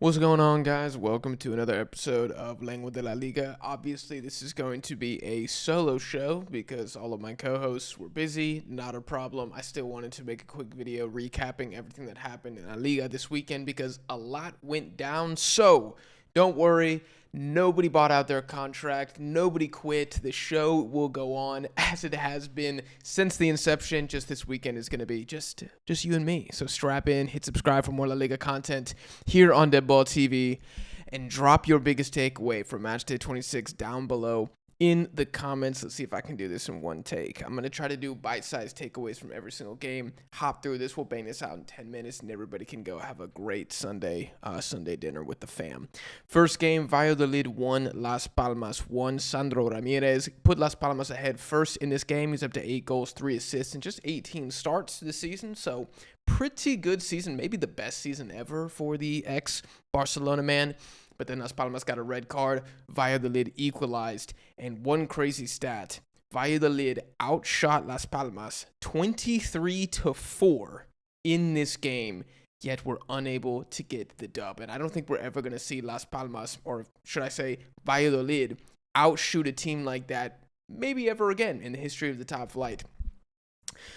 What's going on, guys? Welcome to another episode of Lengua de la Liga. Obviously, this is going to be a solo show because all of my co-hosts were busy. Not a problem. I still wanted to make a quick video recapping everything that happened in La Liga this weekend because a lot went down. So, don't worry. Nobody bought out their contract. Nobody quit. The show will go on as it has been since the inception. Just this weekend is going to be just you and me. So strap in, hit subscribe for more La Liga content here on Deadball TV, and drop your biggest takeaway from Matchday 26 down below in the comments. Let's see if I can do this in one take. I'm going to try to do bite-sized takeaways from every single game. Hop through this. We'll bang this out in 10 minutes, and everybody can go have a great Sunday dinner with the fam. First game, Valladolid 1, Las Palmas 1. Sandro Ramirez put Las Palmas ahead first in this game. He's up to 8 goals, 3 assists, and just 18 starts this season. So pretty good season, maybe the best season ever for the ex-Barcelona man. But then Las Palmas got a red card. Valladolid equalized. And one crazy stat, Valladolid outshot Las Palmas 23-4 in this game, yet were unable to get the dub. And I don't think we're ever going to see Las Palmas, or should I say Valladolid, outshoot a team like that maybe ever again in the history of the top flight.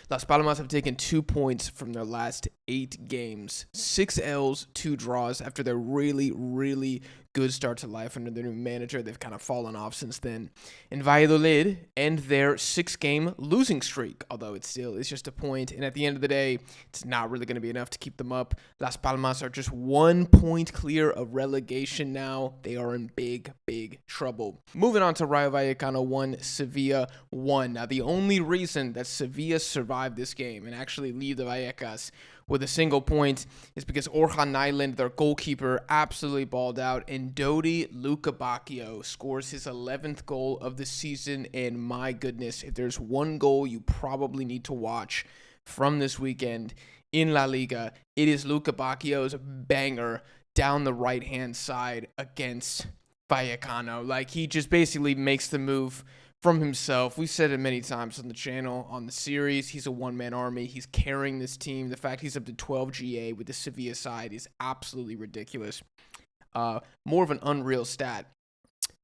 Las Palmas have taken 2 points from their last 8 games. 6 L's, 2 draws after their really good start to life under their new manager. They've kind of fallen off since then. And Valladolid end their 6-game losing streak, although it still is just a point. And at the end of the day, it's not really going to be enough to keep them up. Las Palmas are just 1 point clear of relegation now. They are in big trouble. Moving on to Rayo Vallecano 1, Sevilla 1. Now, the only reason that Sevilla survived this game and actually leave the Vallecas with a single point is because Orhan Nyland, their goalkeeper, absolutely balled out, and Dodi Lukebakio scores his 11th goal of the season. And my goodness, if there's one goal you probably need to watch from this weekend in La Liga, it is Lukebakio's banger down the right-hand side against Vallecano. Like, he just basically makes the move from himself. We've said it many times on the channel, on the series. He's a one-man army. He's carrying this team. The fact he's up to 12 GA with the Sevilla side is absolutely ridiculous. More of an unreal stat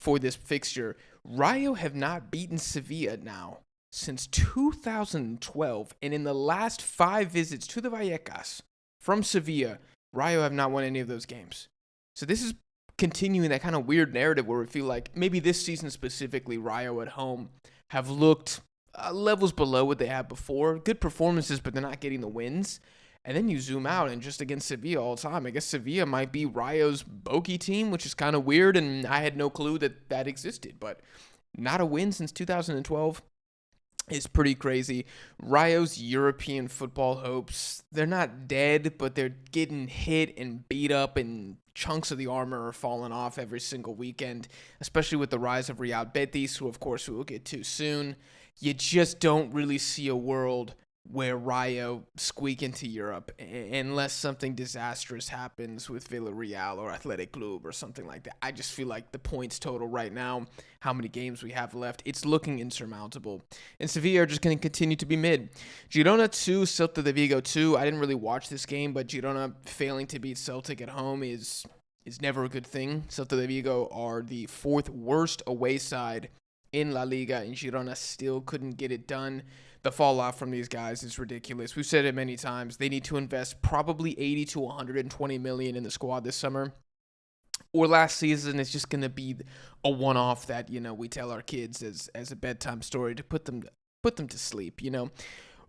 for this fixture. Rayo have not beaten Sevilla now since 2012, and in the last 5 visits to the Vallecas from Sevilla, Rayo have not won any of those games. So this is continuing that kind of weird narrative where we feel like maybe this season specifically, Rayo at home have looked levels below what they had before. Good performances, but they're not getting the wins. And then you zoom out and just against Sevilla all the time. I guess Sevilla might be Rayo's bogey team, which is kind of weird, and I had no clue that that existed. But not a win since 2012 is pretty crazy. Rayo's European football hopes, they're not dead, but they're getting hit and beat up, and chunks of the armor are falling off every single weekend, especially with the rise of Real Betis, who of course we will get to soon. You just don't really see a world where Rayo squeak into Europe unless something disastrous happens with Villarreal or Atletico or something like that. I just feel like the points total right now, how many games we have left, it's looking insurmountable. And Sevilla are just going to continue to be mid. Girona 2, Celta de Vigo 2. I didn't really watch this game, but Girona failing to beat Celtic at home is never a good thing. Celta de Vigo are the 4th worst away side in La Liga, and Girona still couldn't get it done. The fall off from these guys is ridiculous. We've said it many times. They need to invest probably 80 to 120 million in the squad this summer. Or last season, it's just going to be a one-off that, we tell our kids as a bedtime story to put them to sleep,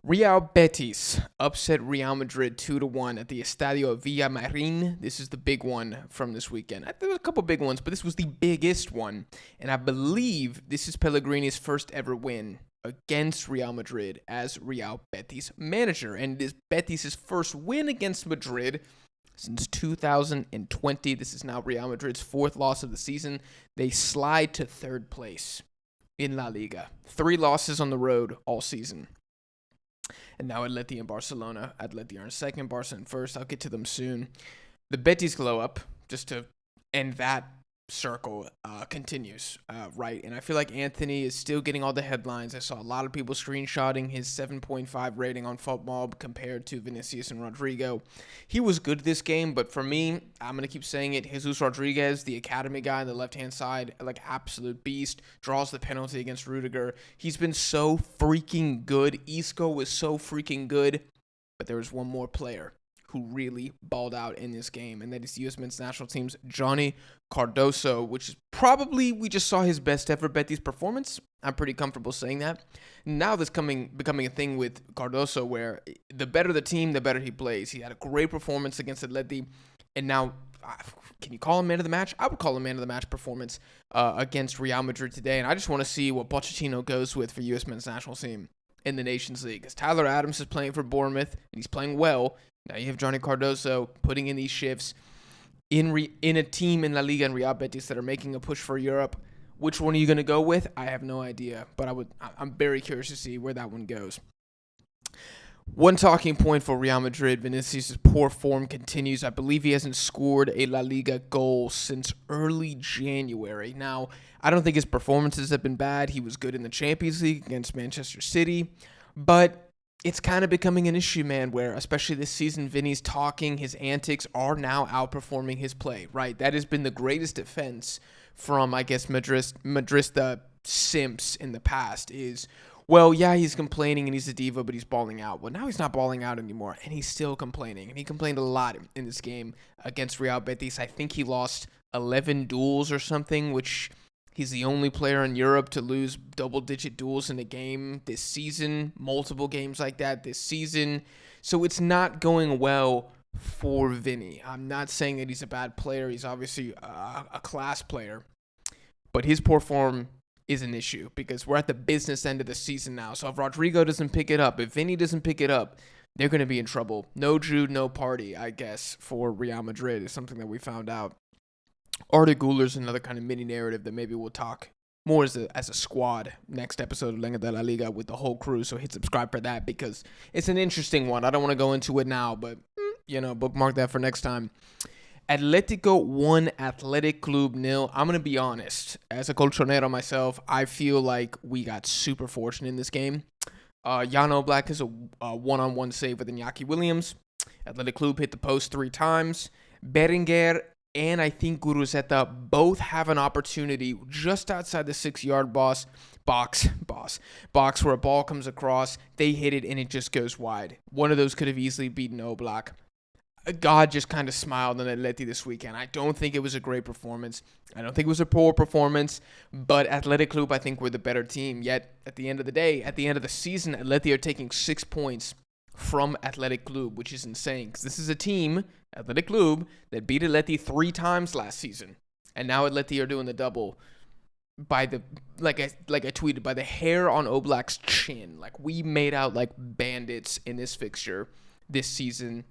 Real Betis upset Real Madrid 2-1 at the Estadio Villamarín. This is the big one from this weekend. There were a couple big ones, but this was the biggest one. And I believe this is Pellegrini's first ever win against Real Madrid as Real Betis manager. And it is Betis' first win against Madrid since 2020. This is now Real Madrid's 4th loss of the season. They slide to 3rd place in La Liga. 3 losses on the road all season. And now Atleti and Barcelona. Atleti are in 2nd, Barca in 1st. I'll get to them soon. The Betis glow up, just to end that circle continues, right? And I feel like Anthony is still getting all the headlines. I saw a lot of people screenshotting his 7.5 rating on football compared to Vinicius and Rodrigo. He was good this game, but for me, I'm going to keep saying it. Jesus Rodriguez, the academy guy on the left-hand side, like absolute beast, draws the penalty against Rudiger. He's been so freaking good. Isco was so freaking good, but there was one more player who really balled out in this game, and that is the U.S. men's national team's Johnny Cardoso, which is probably, we just saw his best ever Betis performance. I'm pretty comfortable saying that. Now this becoming a thing with Cardoso, where the better the team, the better he plays. He had a great performance against Atleti, and now, can you call him man of the match? I would call him man of the match performance against Real Madrid today, and I just want to see what Pochettino goes with for U.S. men's national team in the Nations League, because Tyler Adams is playing for Bournemouth, and he's playing well. Now you have Johnny Cardoso putting in these shifts in a team in La Liga and Real Betis that are making a push for Europe. Which one are you going to go with? I have no idea, but I'm very curious to see where that one goes. One talking point for Real Madrid, Vinicius' poor form continues. I believe he hasn't scored a La Liga goal since early January. Now, I don't think his performances have been bad. He was good in the Champions League against Manchester City, but it's kind of becoming an issue, man, where especially this season, Vinny's talking, his antics are now outperforming his play, right? That has been the greatest defense from, I guess, Madrista simps in the past is, well, yeah, he's complaining and he's a diva, but he's balling out. Well, now he's not balling out anymore, and he's still complaining. And he complained a lot in this game against Real Betis. I think he lost 11 duels or something, which he's the only player in Europe to lose double-digit duels in a game this season, multiple games like that this season. So it's not going well for Vinny. I'm not saying that he's a bad player. He's obviously a class player. But his poor form is an issue because we're at the business end of the season now. So if Rodrigo doesn't pick it up, if Vinny doesn't pick it up, they're going to be in trouble. No Jude, no party, I guess, for Real Madrid is something that we found out. Arda Güler's another kind of mini narrative that maybe we'll talk more as a squad next episode of Liga de la Liga with the whole crew. So hit subscribe for that because it's an interesting one. I don't want to go into it now, but bookmark that for next time. Atletico 1, Athletic Club 0. I'm going to be honest. As a colchonero myself, I feel like we got super fortunate in this game. Jan Oblak is a one-on-one save with Iñaki Williams. Athletic Club hit the post 3 times. Berenguer and I think Guruzeta both have an opportunity just outside the 6-yard box where a ball comes across, they hit it, and it just goes wide. One of those could have easily beaten Oblak. God just kind of smiled on Atleti this weekend. I don't think it was a great performance. I don't think it was a poor performance, but Athletic Club, I think, were the better team. Yet, at the end of the day, at the end of the season, Atleti are taking 6 points from Athletic Club, which is insane because this is a team, Athletic Club, that beat Atleti 3 times last season, and now Atleti are doing the double by the like I tweeted, by the hair on Oblak's chin. Like, we made out like bandits in this fixture this season.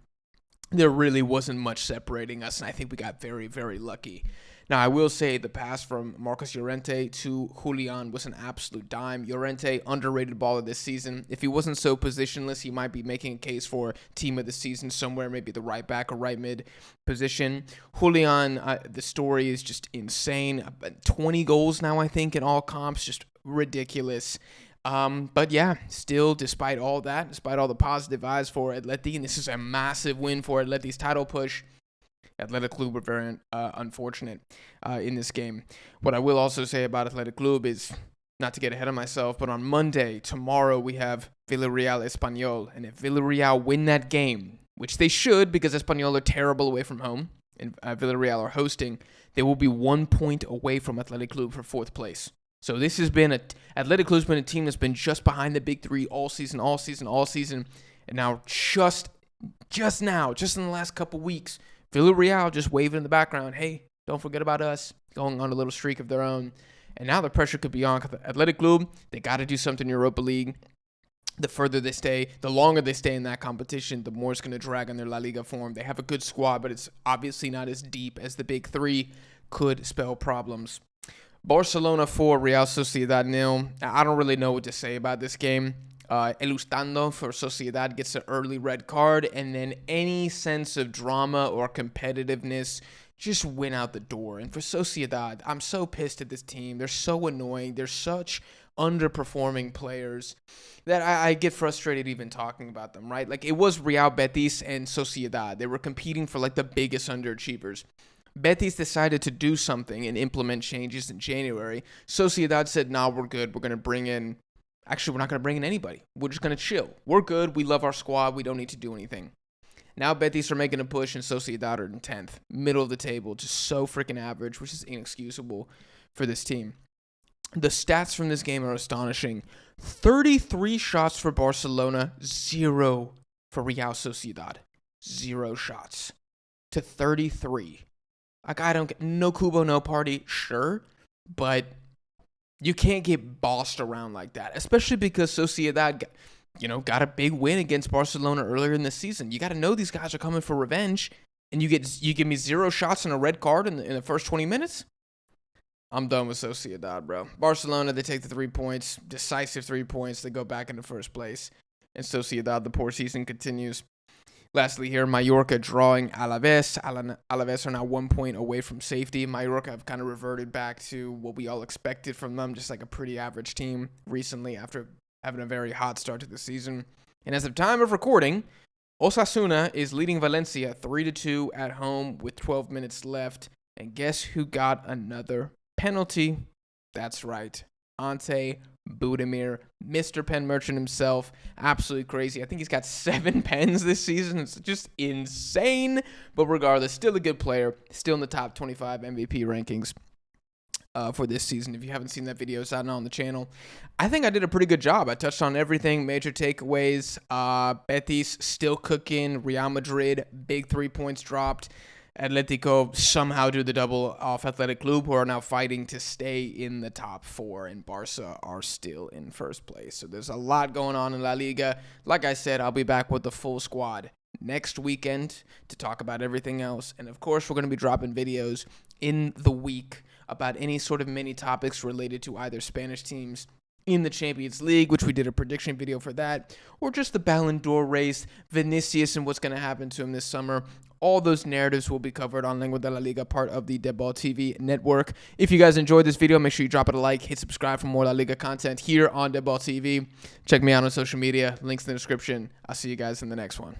There really wasn't much separating us, and I think we got very, very lucky. Now, I will say the pass from Marcos Llorente to Julian was an absolute dime. Llorente, underrated baller this season. If he wasn't so positionless, he might be making a case for team of the season somewhere, maybe the right back or right mid position. Julian, the story is just insane. 20 goals now, I think, in all comps, just ridiculous. But yeah, still, despite all that, despite all the positive eyes for Atleti, and this is a massive win for Atleti's title push, Athletic Club were very unfortunate in this game. What I will also say about Athletic Club is, not to get ahead of myself, but on Monday, tomorrow, we have Villarreal Espanyol. And if Villarreal win that game, which they should because Espanyol are terrible away from home, and Villarreal are hosting, they will be 1 point away from Athletic Club for 4th place. So this has been Athletic Club's been a team that's been just behind the big 3 all season. And now just in the last couple weeks, Villarreal just waving in the background, hey, don't forget about us, going on a little streak of their own. And now the pressure could be on Athletic Club. They got to do something in Europa League. The further they stay, the longer they stay in that competition, the more it's going to drag on their La Liga form. They have a good squad, but it's obviously not as deep as the big 3 could spell problems. Barcelona 4, Real Sociedad 0. I don't really know what to say about this game. Elustando for Sociedad gets an early red card, and then any sense of drama or competitiveness just went out the door. And for Sociedad, I'm so pissed at this team. They're so annoying. They're such underperforming players that I get frustrated even talking about them, right? Like, it was Real Betis and Sociedad. They were competing for, like, the biggest underachievers. Betis decided to do something and implement changes in January. Sociedad said, nah, we're good. We're going to bring in... Actually, we're not going to bring in anybody. We're just going to chill. We're good. We love our squad. We don't need to do anything. Now Betis are making a push, and Sociedad are in 10th. Middle of the table. Just so freaking average, which is inexcusable for this team. The stats from this game are astonishing. 33 shots for Barcelona, 0 for Real Sociedad. 0 shots to 33. Like, I don't get... No Kubo, no party, sure. But you can't get bossed around like that. Especially because Sociedad... got a big win against Barcelona earlier in the season. You got to know these guys are coming for revenge, and you give me 0 shots and a red card in the first 20 minutes? I'm done with Sociedad, bro. Barcelona, they take the 3 points, decisive 3 points. They go back into first place. And Sociedad, the poor season continues. Lastly here, Mallorca drawing Alaves. Alaves are now 1 point away from safety. Mallorca have kind of reverted back to what we all expected from them, just like a pretty average team recently after having a very hot start to the season. And as of time of recording, Osasuna is leading Valencia 3-2 at home with 12 minutes left. And guess who got another penalty? That's right. Ante Budimir, Mr. Pen Merchant himself. Absolutely crazy. I think he's got 7 pens this season. It's just insane. But regardless, still a good player. Still in the top 25 MVP rankings for this season. If you haven't seen that video, it's out now on the channel. I think I did a pretty good job. I touched on everything. Major takeaways. Betis still cooking. Real Madrid, big 3 points dropped. Atletico somehow do the double off Athletic Club, who are now fighting to stay in the top 4, and Barca are still in first place. So there's a lot going on in La Liga. Like I said, I'll be back with the full squad next weekend to talk about everything else. And of course, we're going to be dropping videos in the week about any sort of mini topics related to either Spanish teams in the Champions League, which we did a prediction video for that, or just the Ballon d'Or race, Vinicius and what's going to happen to him this summer. All those narratives will be covered on Lengua de la Liga, part of the Deadball TV network. If you guys enjoyed this video, make sure you drop it a like, hit subscribe for more La Liga content here on Deadball TV. Check me out on social media, links in the description. I'll see you guys in the next one.